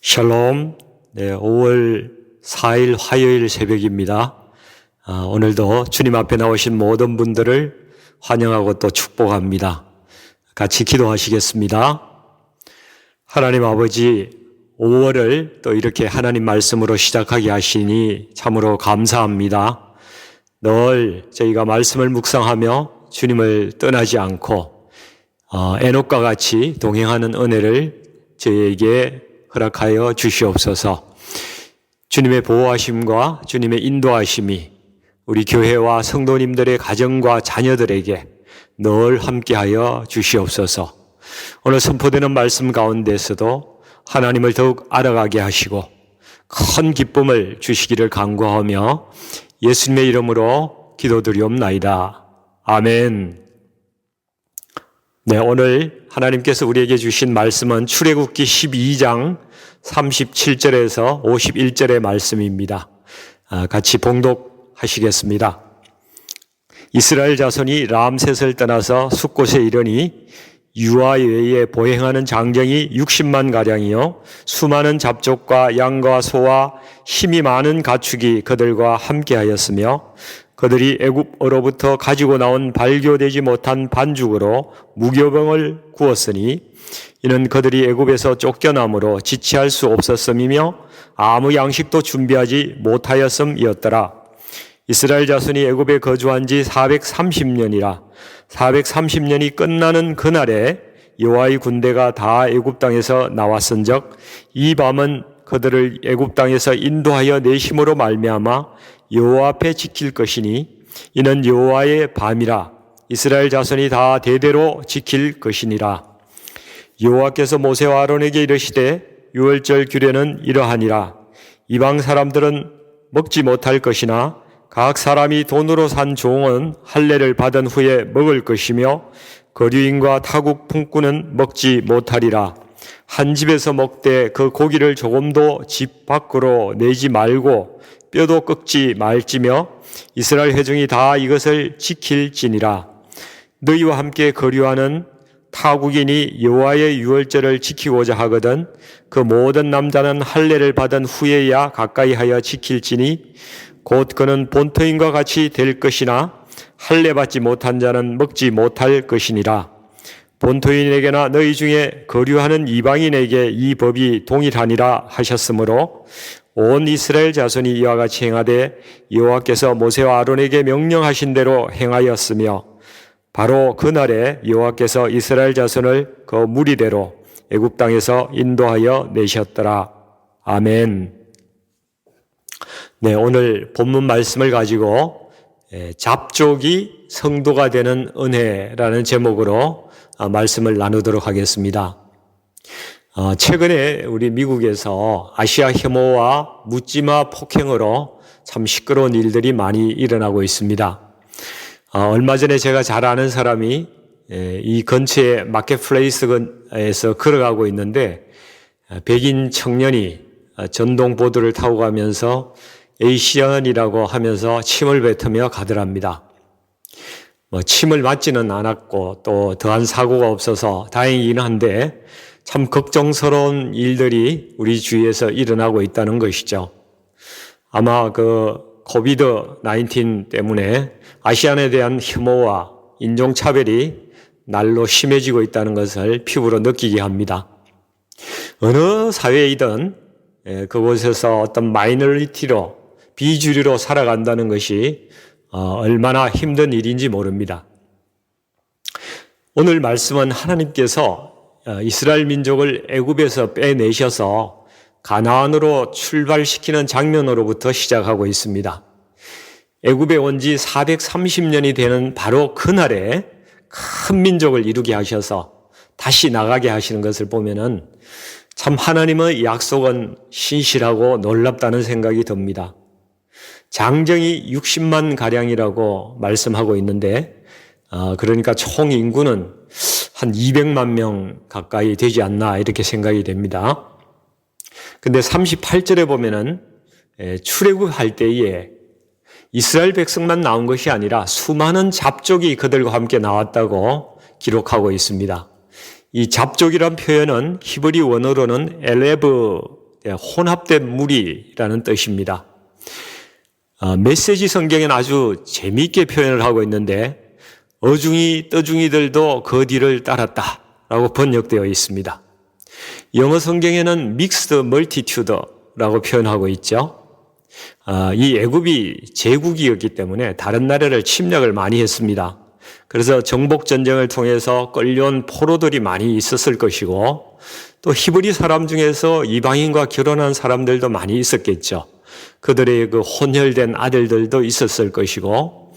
샬롬. 5월 4일 화요일 새벽입니다. 오늘도 주님 앞에 나오신 모든 분들을 환영하고 또 축복합니다. 같이 기도하시겠습니다. 하나님 아버지, 5월을 또 이렇게 하나님 말씀으로 시작하게 하시니 참으로 감사합니다. 늘 저희가 말씀을 묵상하며 주님을 떠나지 않고 에녹과 같이 동행하는 은혜를 저희에게 허락하여 주시옵소서. 주님의 보호하심과 주님의 인도하심이 우리 교회와 성도님들의 가정과 자녀들에게 늘 함께하여 주시옵소서. 오늘 선포되는 말씀 가운데서도 하나님을 더욱 알아가게 하시고 큰 기쁨을 주시기를 간구하며 예수님의 이름으로 기도드리옵나이다. 아멘. 오늘 하나님께서 우리에게 주신 말씀은 출애굽기 12장 37절에서 51절의 말씀입니다. 같이 봉독하시겠습니다. 이스라엘 자손이 람셋을 떠나서 숫곳에 이르니 유아 외에 보행하는 장정이 60만 가량이요 수많은 잡족과 양과 소와 힘이 많은 가축이 그들과 함께하였으며 그들이 애굽으로부터 가지고 나온 발교되지 못한 반죽으로 무교병을 구웠으니 이는 그들이 애굽에서 쫓겨남으로 지체할 수 없었음이며 아무 양식도 준비하지 못하였음이었더라. 이스라엘 자손이 애굽에 거주한 지 430년이라 430년이 끝나는 그날에 여호와의 군대가 다 애굽 땅에서 나왔은즉 이 밤은 그들을 애굽 땅에서 인도하여 내심으로 말미암아 여호와 앞에 지킬 것이니 이는 여호와의 밤이라 이스라엘 자손이 다 대대로 지킬 것이니라. 여호와께서 모세와 아론에게 이르시되 유월절 규례는 이러하니라. 이방 사람들은 먹지 못할 것이나 각 사람이 돈으로 산 종은 할례를 받은 후에 먹을 것이며 거류인과 타국 품꾼은 먹지 못하리라. 한 집에서 먹되 그 고기를 조금도 집 밖으로 내지 말고 뼈도 꺾지 말지며 이스라엘 회중이 다 이것을 지킬지니라. 너희와 함께 거류하는 타국인이 여호와의 유월절을 지키고자 하거든 그 모든 남자는 할례를 받은 후에야 가까이 하여 지킬지니 곧 그는 본토인과 같이 될 것이나 할례 받지 못한 자는 먹지 못할 것이니라. 본토인에게나 너희 중에 거류하는 이방인에게 이 법이 동일하니라 하셨으므로 온 이스라엘 자손이 이와 같이 행하되 여호와께서 모세와 아론에게 명령하신 대로 행하였으며 바로 그날에 여호와께서 이스라엘 자손을 그 무리대로 애굽 땅에서 인도하여 내셨더라. 아멘. 오늘 본문 말씀을 가지고 잡족이 성도가 되는 은혜라는 제목으로 말씀을 나누도록 하겠습니다. 최근에 우리 미국에서 아시아 혐오와 묻지마 폭행으로 참 시끄러운 일들이 많이 일어나고 있습니다. 얼마 전에 제가 잘 아는 사람이 이 근처에 마켓플레이스에서 걸어가고 있는데 백인 청년이 전동 보드를 타고 가면서 에이시언이라고 하면서 침을 뱉으며 가더랍니다. 침을 맞지는 않았고 또 더한 사고가 없어서 다행이긴 한데 참 걱정스러운 일들이 우리 주위에서 일어나고 있다는 것이죠. 아마 코비드-19 때문에 아시안에 대한 혐오와 인종차별이 날로 심해지고 있다는 것을 피부로 느끼게 합니다. 어느 사회이든 그곳에서 어떤 마이너리티로 비주류로 살아간다는 것이 얼마나 힘든 일인지 모릅니다. 오늘 말씀은 하나님께서 이스라엘 민족을 애굽에서 빼내셔서 가나안으로 출발시키는 장면으로부터 시작하고 있습니다. 애굽에 온 지 430년이 되는 바로 그날에 큰 민족을 이루게 하셔서 다시 나가게 하시는 것을 보면은 참 하나님의 약속은 신실하고 놀랍다는 생각이 듭니다. 장정이 60만 가량이라고 말씀하고 있는데 그러니까 총 인구는 한 200만 명 가까이 되지 않나 이렇게 생각이 됩니다. 근데 38절에 보면은 출애굽할 때에 이스라엘 백성만 나온 것이 아니라 수많은 잡족이 그들과 함께 나왔다고 기록하고 있습니다. 이 잡족이란 표현은 히브리 원어로는 엘레브 혼합된 무리라는 뜻입니다. 메시지 성경에는 아주 재미있게 표현을 하고 있는데 어중이 떠중이들도 그 뒤를 따랐다라고 번역되어 있습니다. 영어 성경에는 mixed multitude라고 표현하고 있죠. 이 애굽이 제국이었기 때문에 다른 나라를 침략을 많이 했습니다. 그래서 정복 전쟁을 통해서 끌려온 포로들이 많이 있었을 것이고 또 히브리 사람 중에서 이방인과 결혼한 사람들도 많이 있었겠죠. 그들의 그 혼혈된 아들들도 있었을 것이고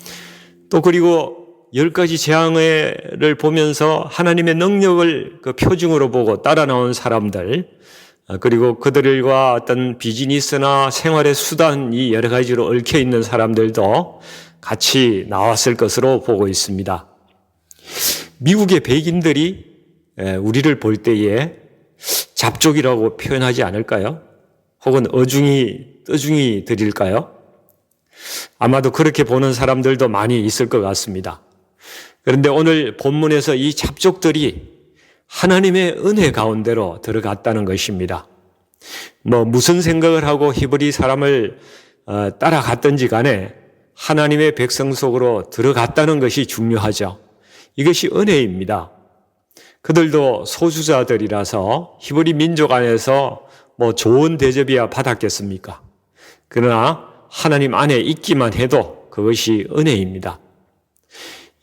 또 그리고 10가지 재앙을 보면서 하나님의 능력을 그 표징으로 보고 따라 나온 사람들 그리고 그들과 어떤 비즈니스나 생활의 수단이 여러 가지로 얽혀 있는 사람들도 같이 나왔을 것으로 보고 있습니다. 미국의 백인들이 우리를 볼 때에 잡족이라고 표현하지 않을까요? 혹은 어중이, 떠중이들일까요? 아마도 그렇게 보는 사람들도 많이 있을 것 같습니다. 그런데 오늘 본문에서 이 잡족들이 하나님의 은혜 가운데로 들어갔다는 것입니다. 무슨 생각을 하고 히브리 사람을 따라갔든지 간에 하나님의 백성 속으로 들어갔다는 것이 중요하죠. 이것이 은혜입니다. 그들도 소수자들이라서 히브리 민족 안에서 좋은 대접이야 받았겠습니까? 그러나 하나님 안에 있기만 해도 그것이 은혜입니다.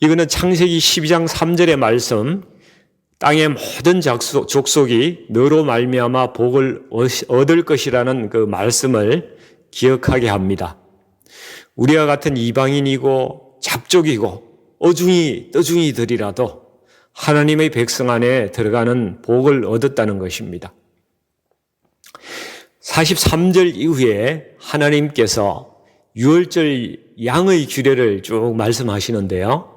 이거는 창세기 12장 3절의 말씀, 땅의 모든 족속이 너로 말미암아 복을 얻을 것이라는 그 말씀을 기억하게 합니다. 우리와 같은 이방인이고 잡족이고 어중이 떠중이들이라도 하나님의 백성 안에 들어가는 복을 얻었다는 것입니다. 43절 이후에 하나님께서 유월절 양의 규례를 쭉 말씀하시는데요.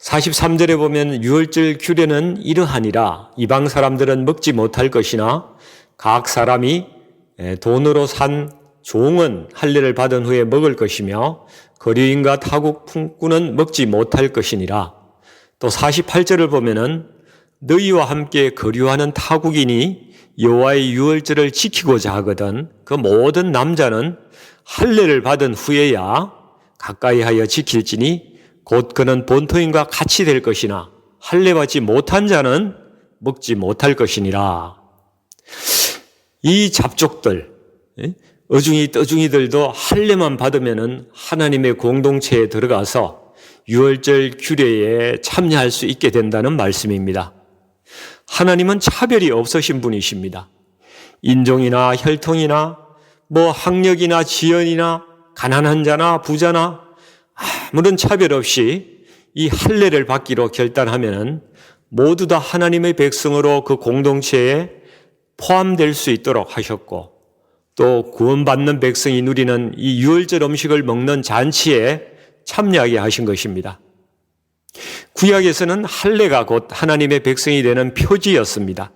43절에 보면 유월절 규례는 이러하니라. 이방 사람들은 먹지 못할 것이나 각 사람이 돈으로 산 종은 할례를 받은 후에 먹을 것이며 거류인과 타국 품꾼은 먹지 못할 것이니라. 또 48절을 보면은 너희와 함께 거류하는 타국인이 여호와의 유월절을 지키고자 하거든 그 모든 남자는 할례를 받은 후에야 가까이 하여 지킬지니 곧 그는 본토인과 같이 될 것이나 할례 받지 못한 자는 먹지 못할 것이니라. 이 잡족들, 어중이 떠중이들도 할례만 받으면은 하나님의 공동체에 들어가서 유월절 규례에 참여할 수 있게 된다는 말씀입니다. 하나님은 차별이 없으신 분이십니다. 인종이나 혈통이나 학력이나 지연이나 가난한 자나 부자나 아무런 차별 없이 이 할례를 받기로 결단하면은 모두 다 하나님의 백성으로 그 공동체에 포함될 수 있도록 하셨고 또 구원받는 백성이 누리는 이 유월절 음식을 먹는 잔치에 참여하게 하신 것입니다. 구약에서는 할례가 곧 하나님의 백성이 되는 표지였습니다.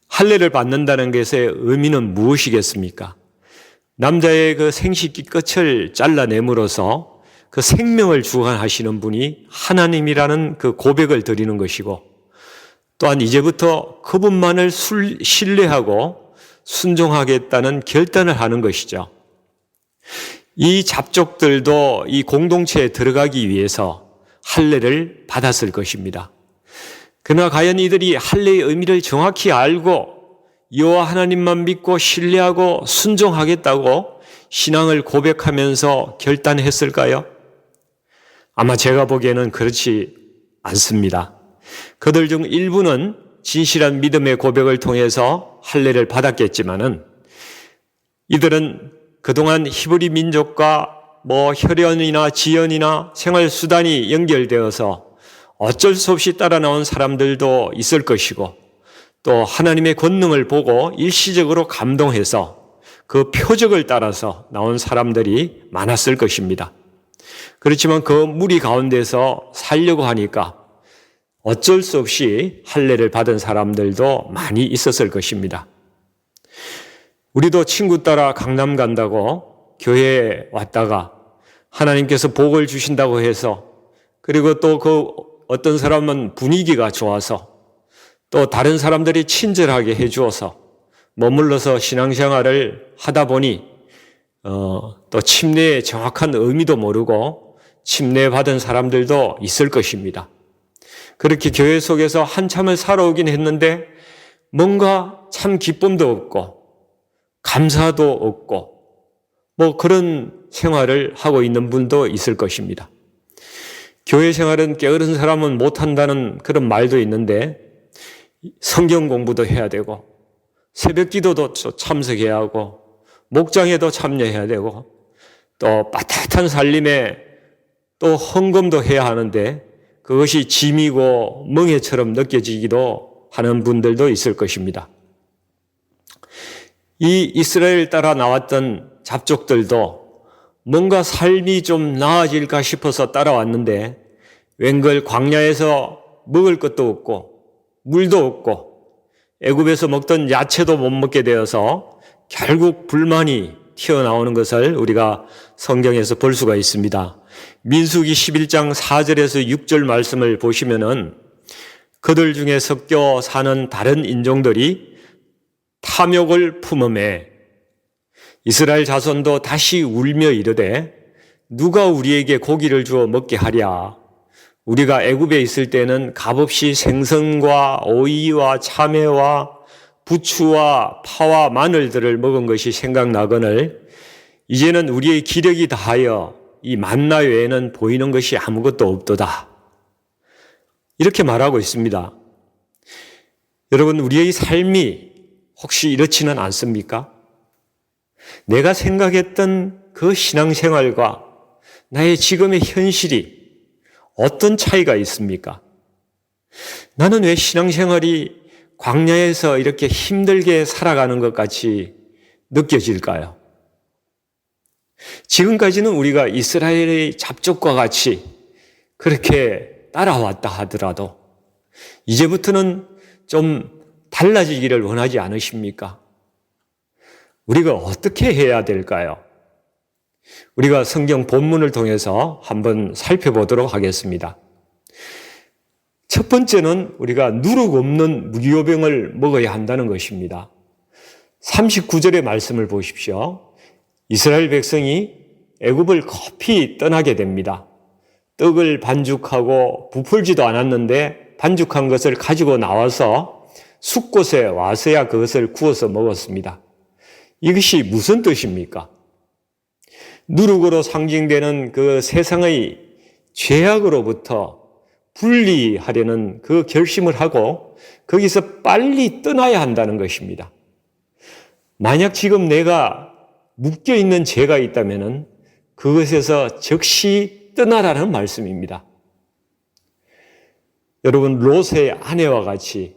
할례를 받는다는 것의 의미는 무엇이겠습니까? 남자의 그 생식기 끝을 잘라내므로써 그 생명을 주관하시는 분이 하나님이라는 그 고백을 드리는 것이고 또한 이제부터 그분만을 신뢰하고 순종하겠다는 결단을 하는 것이죠. 이 잡족들도 이 공동체에 들어가기 위해서 할례를 받았을 것입니다. 그러나 과연 이들이 할례의 의미를 정확히 알고 여호와 하나님만 믿고 신뢰하고 순종하겠다고 신앙을 고백하면서 결단했을까요? 아마 제가 보기에는 그렇지 않습니다. 그들 중 일부는 진실한 믿음의 고백을 통해서 할례를 받았겠지만은 이들은 그동안 히브리 민족과 혈연이나 지연이나 생활 수단이 연결되어서 어쩔 수 없이 따라 나온 사람들도 있을 것이고 또 하나님의 권능을 보고 일시적으로 감동해서 그 표적을 따라서 나온 사람들이 많았을 것입니다. 그렇지만 그 무리 가운데서 살려고 하니까 어쩔 수 없이 할례를 받은 사람들도 많이 있었을 것입니다. 우리도 친구 따라 강남 간다고 교회에 왔다가 하나님께서 복을 주신다고 해서 그리고 또 그 어떤 사람은 분위기가 좋아서 또 다른 사람들이 친절하게 해주어서 머물러서 신앙생활을 하다 보니 또 침례의 정확한 의미도 모르고 침례받은 사람들도 있을 것입니다. 그렇게 교회 속에서 한참을 살아오긴 했는데 뭔가 참 기쁨도 없고 감사도 없고 그런 생활을 하고 있는 분도 있을 것입니다. 교회 생활은 게으른 사람은 못한다는 그런 말도 있는데 성경 공부도 해야 되고 새벽 기도도 참석해야 하고 목장에도 참여해야 되고 또 빳빳한 살림에 또 헌금도 해야 하는데 그것이 짐이고 멍해처럼 느껴지기도 하는 분들도 있을 것입니다. 이 이스라엘 따라 나왔던 잡족들도 뭔가 삶이 좀 나아질까 싶어서 따라왔는데 웬걸 광야에서 먹을 것도 없고 물도 없고 애굽에서 먹던 야채도 못 먹게 되어서 결국 불만이 튀어나오는 것을 우리가 성경에서 볼 수가 있습니다. 민수기 11장 4절에서 6절 말씀을 보시면은 그들 중에 섞여 사는 다른 인종들이 탐욕을 품음에 이스라엘 자손도 다시 울며 이르되 누가 우리에게 고기를 주어 먹게 하랴. 우리가 애굽에 있을 때는 값없이 생선과 오이와 참외와 부추와 파와 마늘들을 먹은 것이 생각나거늘 이제는 우리의 기력이 다하여 이 만나 외에는 보이는 것이 아무것도 없도다. 이렇게 말하고 있습니다. 여러분, 우리의 삶이 혹시 이렇지는 않습니까? 내가 생각했던 그 신앙생활과 나의 지금의 현실이 어떤 차이가 있습니까? 나는 왜 신앙생활이 광야에서 이렇게 힘들게 살아가는 것 같이 느껴질까요? 지금까지는 우리가 이스라엘의 잡족과 같이 그렇게 따라왔다 하더라도 이제부터는 좀 달라지기를 원하지 않으십니까? 우리가 어떻게 해야 될까요? 우리가 성경 본문을 통해서 한번 살펴보도록 하겠습니다. 첫 번째는 우리가 누룩 없는 무교병을 먹어야 한다는 것입니다. 39절의 말씀을 보십시오. 이스라엘 백성이 애굽을 급히 떠나게 됩니다. 떡을 반죽하고 부풀지도 않았는데 반죽한 것을 가지고 나와서 숲곳에 와서야 그것을 구워서 먹었습니다. 이것이 무슨 뜻입니까? 누룩으로 상징되는 그 세상의 죄악으로부터 분리하려는 그 결심을 하고 거기서 빨리 떠나야 한다는 것입니다. 만약 지금 내가 묶여있는 죄가 있다면 그것에서 즉시 떠나라는 말씀입니다. 여러분, 롯의 아내와 같이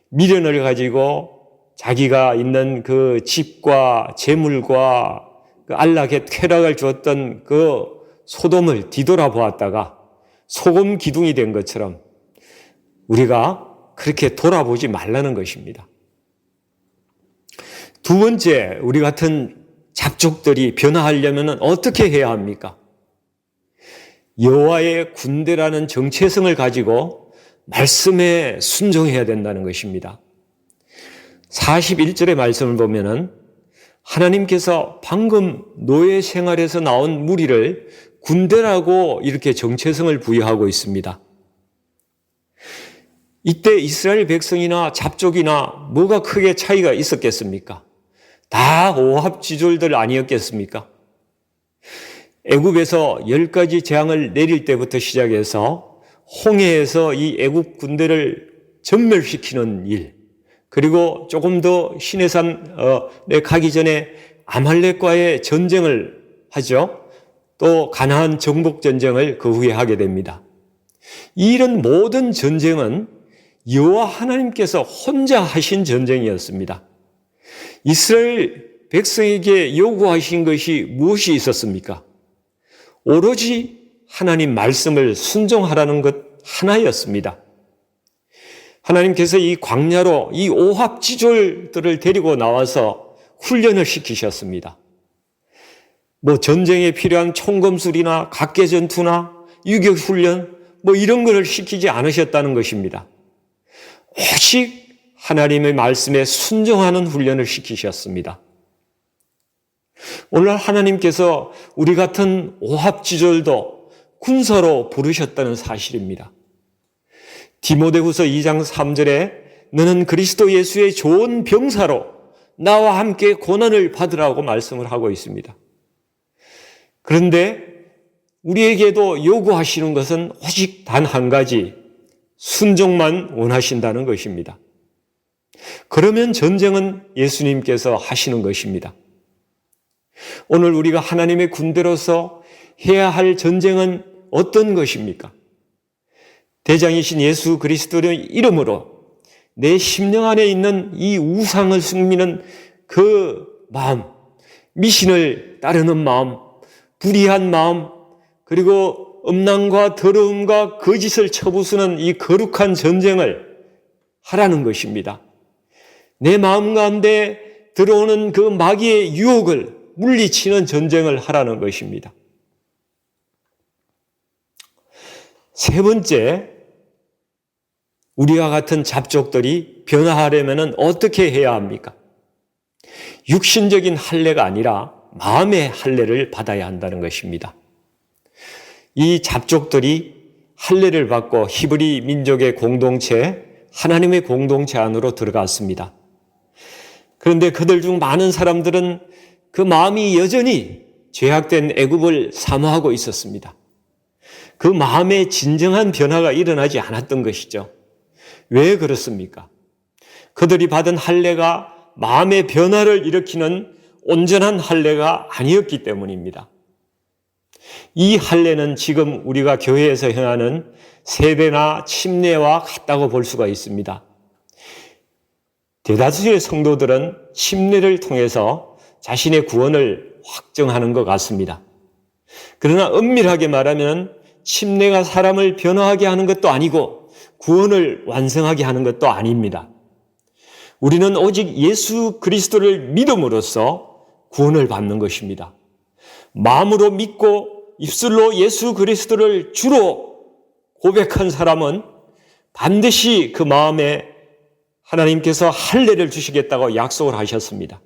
미련을 가지고 자기가 있는 그 집과 재물과 그 안락의 쾌락을 주었던 그 소돔을 뒤돌아보았다가 소금 기둥이 된 것처럼 우리가 그렇게 돌아보지 말라는 것입니다. 두 번째, 우리 같은 잡족들이 변화하려면 어떻게 해야 합니까? 여호와의 군대라는 정체성을 가지고 말씀에 순종해야 된다는 것입니다. 41절의 말씀을 보면은 하나님께서 방금 노예 생활에서 나온 무리를 군대라고 이렇게 정체성을 부여하고 있습니다. 이때 이스라엘 백성이나 잡족이나 뭐가 크게 차이가 있었겠습니까? 다 오합지졸들 아니었겠습니까? 애굽에서 10가지 재앙을 내릴 때부터 시작해서 홍해에서 이 애굽 군대를 전멸시키는 일, 그리고 조금 더 시내산에 가기 전에 아말렉과의 전쟁을 하죠. 또 가나안 정복 전쟁을 그 후에 하게 됩니다. 이런 모든 전쟁은 여호와 하나님께서 혼자 하신 전쟁이었습니다. 이스라엘 백성에게 요구하신 것이 무엇이 있었습니까? 오로지 하나님 말씀을 순종하라는 것 하나였습니다. 하나님께서 이 광야로 이 오합지졸들을 데리고 나와서 훈련을 시키셨습니다. 전쟁에 필요한 총검술이나 각계전투나 유격훈련 이런 것을 시키지 않으셨다는 것입니다. 오직 하나님의 말씀에 순종하는 훈련을 시키셨습니다. 오늘 하나님께서 우리 같은 오합지졸도 군사로 부르셨다는 사실입니다. 디모데후서 2장 3절에 너는 그리스도 예수의 좋은 병사로 나와 함께 고난을 받으라고 말씀을 하고 있습니다. 그런데 우리에게도 요구하시는 것은 오직 단 한 가지, 순종만 원하신다는 것입니다. 그러면 전쟁은 예수님께서 하시는 것입니다. 오늘 우리가 하나님의 군대로서 해야 할 전쟁은 어떤 것입니까? 대장이신 예수 그리스도의 이름으로 내 심령 안에 있는 이 우상을 숨기는 그 마음, 미신을 따르는 마음, 불의한 마음, 그리고 음란과 더러움과 거짓을 쳐부수는 이 거룩한 전쟁을 하라는 것입니다. 내 마음 가운데 들어오는 그 마귀의 유혹을 물리치는 전쟁을 하라는 것입니다. 세 번째, 우리와 같은 잡족들이 변화하려면 어떻게 해야 합니까? 육신적인 할례가 아니라 마음의 할례를 받아야 한다는 것입니다. 이 잡족들이 할례를 받고 히브리 민족의 공동체, 하나님의 공동체 안으로 들어갔습니다. 그런데 그들 중 많은 사람들은 그 마음이 여전히 죄악된 애굽을 사모하고 있었습니다. 그 마음의 진정한 변화가 일어나지 않았던 것이죠. 왜 그렇습니까? 그들이 받은 할례가 마음의 변화를 일으키는 온전한 할례가 아니었기 때문입니다. 이 할례는 지금 우리가 교회에서 행하는 세배나 침례와 같다고 볼 수가 있습니다. 대다수의 성도들은 침례를 통해서 자신의 구원을 확정하는 것 같습니다. 그러나 엄밀하게 말하면 침례가 사람을 변화하게 하는 것도 아니고 구원을 완성하게 하는 것도 아닙니다. 우리는 오직 예수 그리스도를 믿음으로써 구원을 받는 것입니다. 마음으로 믿고 입술로 예수 그리스도를 주로 고백한 사람은 반드시 그 마음에 하나님께서 할례를 주시겠다고 약속을 하셨습니다.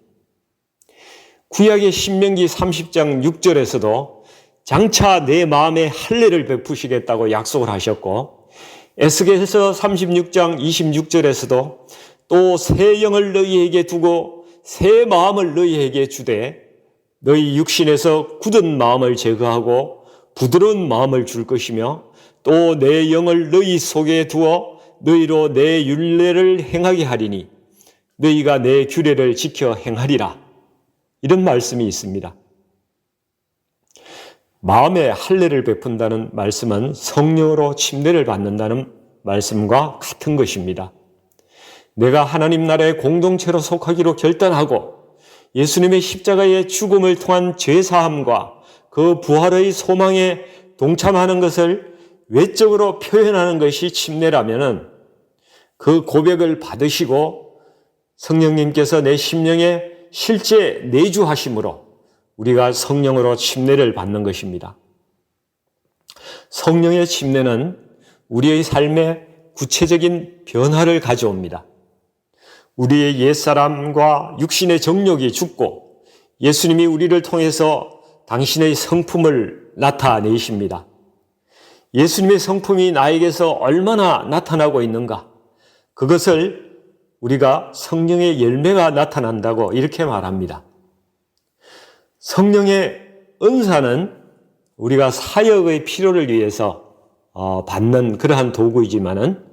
구약의 신명기 30장 6절에서도 장차 내 마음에 할례를 베푸시겠다고 약속을 하셨고, 에스겔서 36장 26절에서도 또 새 영을 너희에게 두고 새 마음을 너희에게 주되 너희 육신에서 굳은 마음을 제거하고 부드러운 마음을 줄 것이며 또 내 영을 너희 속에 두어 너희로 내 율례를 행하게 하리니 너희가 내 규례를 지켜 행하리라. 이런 말씀이 있습니다. 마음에 할례를 베푼다는 말씀은 성령으로 침례를 받는다는 말씀과 같은 것입니다. 내가 하나님 나라의 공동체로 속하기로 결단하고 예수님의 십자가의 죽음을 통한 죄사함과 그 부활의 소망에 동참하는 것을 외적으로 표현하는 것이 침례라면은 그 고백을 받으시고 성령님께서 내 심령에 실제 내주하심으로 우리가 성령으로 침례를 받는 것입니다. 성령의 침례는 우리의 삶에 구체적인 변화를 가져옵니다. 우리의 옛사람과 육신의 정욕이 죽고 예수님이 우리를 통해서 당신의 성품을 나타내십니다. 예수님의 성품이 나에게서 얼마나 나타나고 있는가? 그것을 우리가 성령의 열매가 나타난다고 이렇게 말합니다. 성령의 은사는 우리가 사역의 필요를 위해서 받는 그러한 도구이지만은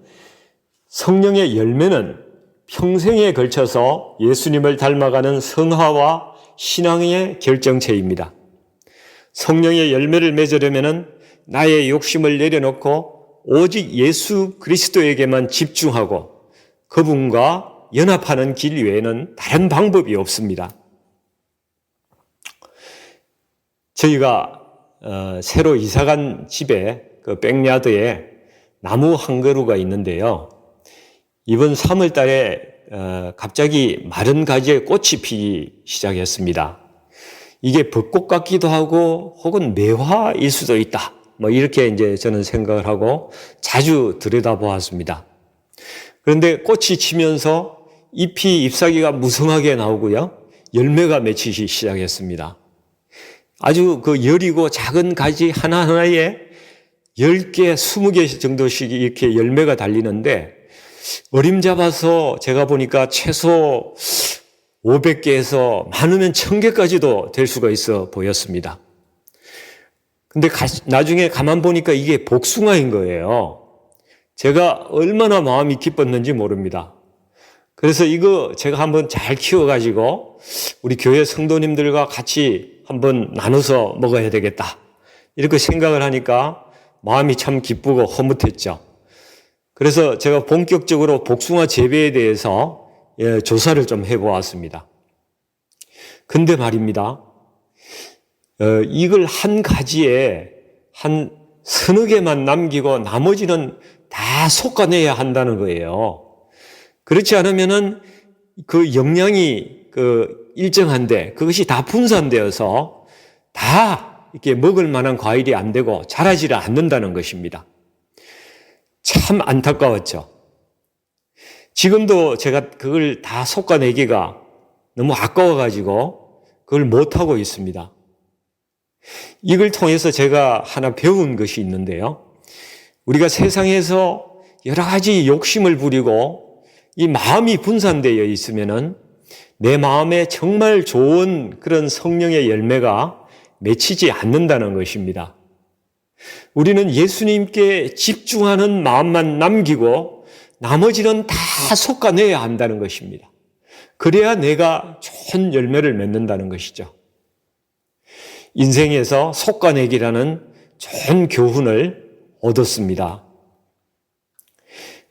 성령의 열매는 평생에 걸쳐서 예수님을 닮아가는 성화와 신앙의 결정체입니다. 성령의 열매를 맺으려면 나의 욕심을 내려놓고 오직 예수 그리스도에게만 집중하고 그분과 연합하는 길 외에는 다른 방법이 없습니다. 저희가 새로 이사간 집에 그 백야드에 나무 한 그루가 있는데요. 이번 3월 달에 갑자기 마른 가지에 꽃이 피기 시작했습니다. 이게 벚꽃 같기도 하고 혹은 매화일 수도 있다. 이렇게 이제 저는 생각을 하고 자주 들여다보았습니다. 그런데 꽃이 치면서 잎사귀가 무성하게 나오고요. 열매가 맺히기 시작했습니다. 아주 그 여리고 작은 가지 하나하나에 10개, 20개 정도씩 이렇게 열매가 달리는데 어림잡아서 제가 보니까 최소 500개에서 많으면 1000개까지도 될 수가 있어 보였습니다. 근데 나중에 가만 보니까 이게 복숭아인 거예요. 제가 얼마나 마음이 기뻤는지 모릅니다. 그래서 이거 제가 한번 잘 키워가지고 우리 교회 성도님들과 같이 한번 나눠서 먹어야 되겠다. 이렇게 생각을 하니까 마음이 참 기쁘고 흐뭇했죠. 그래서 제가 본격적으로 복숭아 재배에 대해서 조사를 좀 해보았습니다. 근데 말입니다. 이걸 한 가지에 한 서너 개만 남기고 나머지는 다 솎아내야 한다는 거예요. 그렇지 않으면은 그 영양이 일정한데 그것이 다 분산되어서 다 이렇게 먹을 만한 과일이 안 되고 자라지를 않는다는 것입니다. 참 안타까웠죠. 지금도 제가 그걸 다 솎아내기가 너무 아까워가지고 그걸 못하고 있습니다. 이걸 통해서 제가 하나 배운 것이 있는데요. 우리가 세상에서 여러 가지 욕심을 부리고 이 마음이 분산되어 있으면은 내 마음에 정말 좋은 그런 성령의 열매가 맺히지 않는다는 것입니다. 우리는 예수님께 집중하는 마음만 남기고 나머지는 다 솎아내야 한다는 것입니다. 그래야 내가 좋은 열매를 맺는다는 것이죠. 인생에서 솎아내기라는 좋은 교훈을 얻었습니다.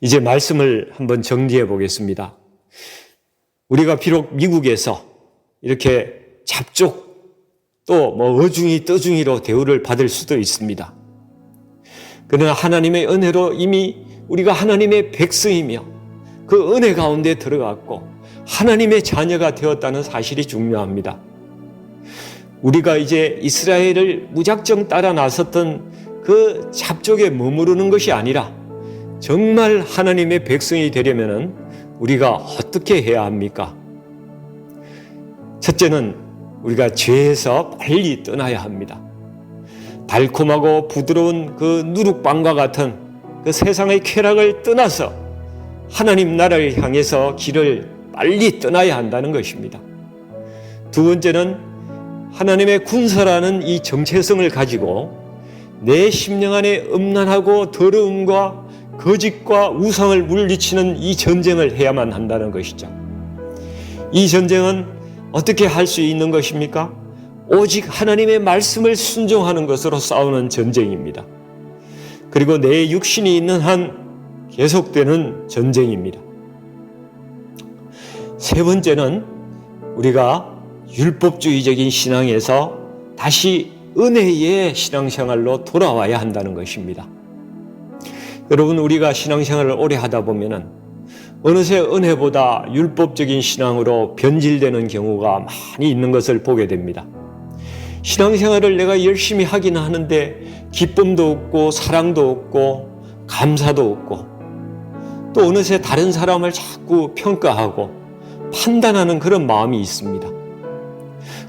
이제 말씀을 한번 정리해 보겠습니다. 우리가 비록 미국에서 이렇게 잡족 또 어중이 떠중이로 대우를 받을 수도 있습니다. 그러나 하나님의 은혜로 이미 우리가 하나님의 백성이며 그 은혜 가운데 들어갔고 하나님의 자녀가 되었다는 사실이 중요합니다. 우리가 이제 이스라엘을 무작정 따라 나섰던 그 잡족에 머무르는 것이 아니라 정말 하나님의 백성이 되려면 우리가 어떻게 해야 합니까? 첫째는 우리가 죄에서 빨리 떠나야 합니다. 달콤하고 부드러운 그 누룩빵과 같은 그 세상의 쾌락을 떠나서 하나님 나라를 향해서 길을 빨리 떠나야 한다는 것입니다. 두 번째는 하나님의 군사라는 이 정체성을 가지고 내 심령 안에 음란하고 더러움과 거짓과 우상을 물리치는 이 전쟁을 해야만 한다는 것이죠. 이 전쟁은 어떻게 할 수 있는 것입니까? 오직 하나님의 말씀을 순종하는 것으로 싸우는 전쟁입니다. 그리고 내 육신이 있는 한 계속되는 전쟁입니다. 세 번째는 우리가 율법주의적인 신앙에서 다시 은혜의 신앙생활로 돌아와야 한다는 것입니다. 여러분, 우리가 신앙생활을 오래 하다 보면은 어느새 은혜보다 율법적인 신앙으로 변질되는 경우가 많이 있는 것을 보게 됩니다. 신앙생활을 내가 열심히 하긴 하는데 기쁨도 없고 사랑도 없고 감사도 없고 또 어느새 다른 사람을 자꾸 평가하고 판단하는 그런 마음이 있습니다.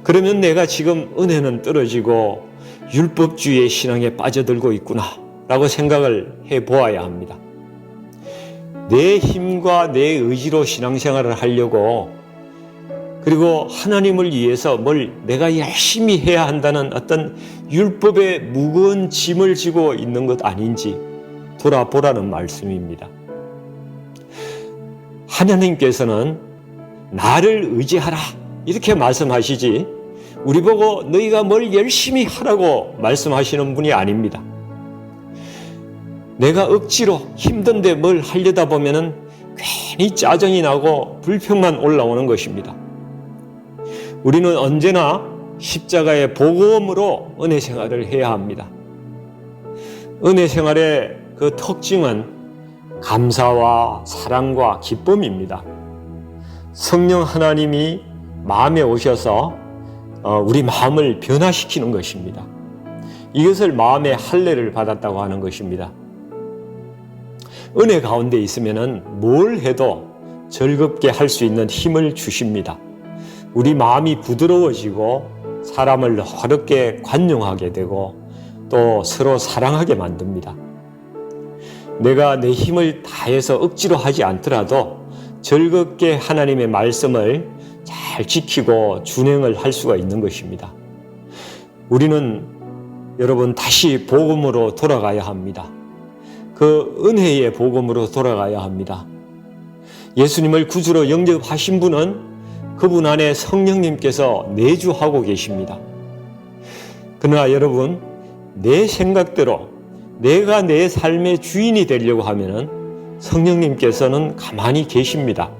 그러면 내가 지금 은혜는 떨어지고 율법주의의 신앙에 빠져들고 있구나 라고 생각을 해보아야 합니다. 내 힘과 내 의지로 신앙생활을 하려고 그리고 하나님을 위해서 뭘 내가 열심히 해야 한다는 어떤 율법의 무거운 짐을 지고 있는 것 아닌지 돌아보라는 말씀입니다. 하나님께서는 나를 의지하라 이렇게 말씀하시지 우리 보고 너희가 뭘 열심히 하라고 말씀하시는 분이 아닙니다. 내가 억지로 힘든데 뭘 하려다 보면은 괜히 짜증이 나고 불평만 올라오는 것입니다. 우리는 언제나 십자가의 복음으로 은혜 생활을 해야 합니다. 은혜 생활의 그 특징은 감사와 사랑과 기쁨입니다. 성령 하나님이 마음에 오셔서 우리 마음을 변화시키는 것입니다. 이것을 마음의 할례를 받았다고 하는 것입니다. 은혜 가운데 있으면은 뭘 해도 즐겁게 할 수 있는 힘을 주십니다. 우리 마음이 부드러워지고 사람을 화롭게 관용하게 되고 또 서로 사랑하게 만듭니다. 내가 내 힘을 다해서 억지로 하지 않더라도 즐겁게 하나님의 말씀을 잘 지키고 준행을 할 수가 있는 것입니다. 우리는 여러분 다시 복음으로 돌아가야 합니다. 그 은혜의 복음으로 돌아가야 합니다. 예수님을 구주로 영접하신 분은 그분 안에 성령님께서 내주하고 계십니다. 그러나 여러분, 내 생각대로 내가 내 삶의 주인이 되려고 하면은 성령님께서는 가만히 계십니다.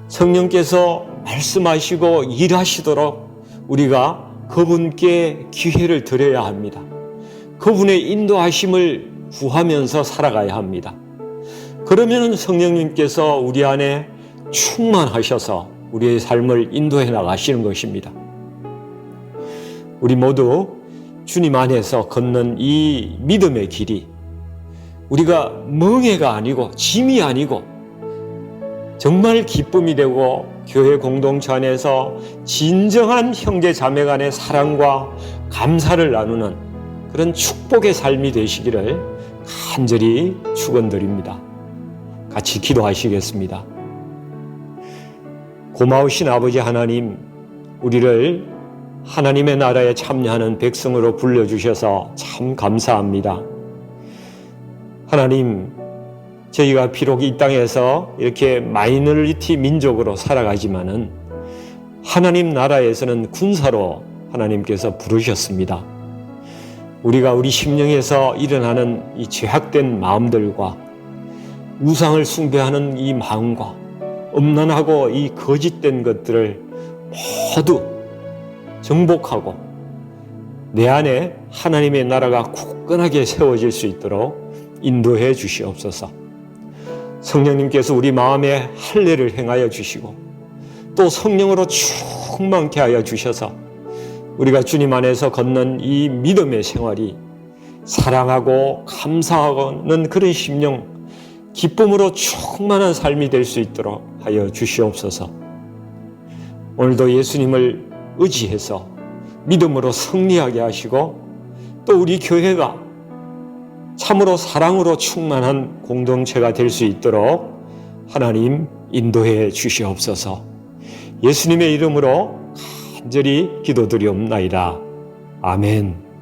성령께서 말씀하시고 일하시도록 우리가 그분께 기회를 드려야 합니다. 그분의 인도하심을 구하면서 살아가야 합니다. 그러면 성령님께서 우리 안에 충만하셔서 우리의 삶을 인도해 나가시는 것입니다. 우리 모두 주님 안에서 걷는 이 믿음의 길이 우리가 멍해가 아니고 짐이 아니고 정말 기쁨이 되고 교회 공동체 안에서 진정한 형제 자매 간의 사랑과 감사를 나누는 그런 축복의 삶이 되시기를 간절히 축원드립니다. 같이 기도하시겠습니다. 고마우신 아버지 하나님, 우리를 하나님의 나라에 참여하는 백성으로 불러주셔서 참 감사합니다. 하나님, 저희가 비록 이 땅에서 이렇게 마이너리티 민족으로 살아가지만은 하나님 나라에서는 군사로 하나님께서 부르셨습니다. 우리가 우리 심령에서 일어나는 이 죄악된 마음들과 우상을 숭배하는 이 마음과 음란하고 이 거짓된 것들을 모두 정복하고 내 안에 하나님의 나라가 굳건하게 세워질 수 있도록 인도해 주시옵소서. 성령님께서 우리 마음에 할례를 행하여 주시고 또 성령으로 충만케 하여 주셔서 우리가 주님 안에서 걷는 이 믿음의 생활이 사랑하고 감사하는 그런 심령, 기쁨으로 충만한 삶이 될 수 있도록 하여 주시옵소서. 오늘도 예수님을 의지해서 믿음으로 승리하게 하시고 또 우리 교회가 참으로 사랑으로 충만한 공동체가 될 수 있도록 하나님 인도해 주시옵소서. 예수님의 이름으로 간절히 기도드리옵나이다. 아멘.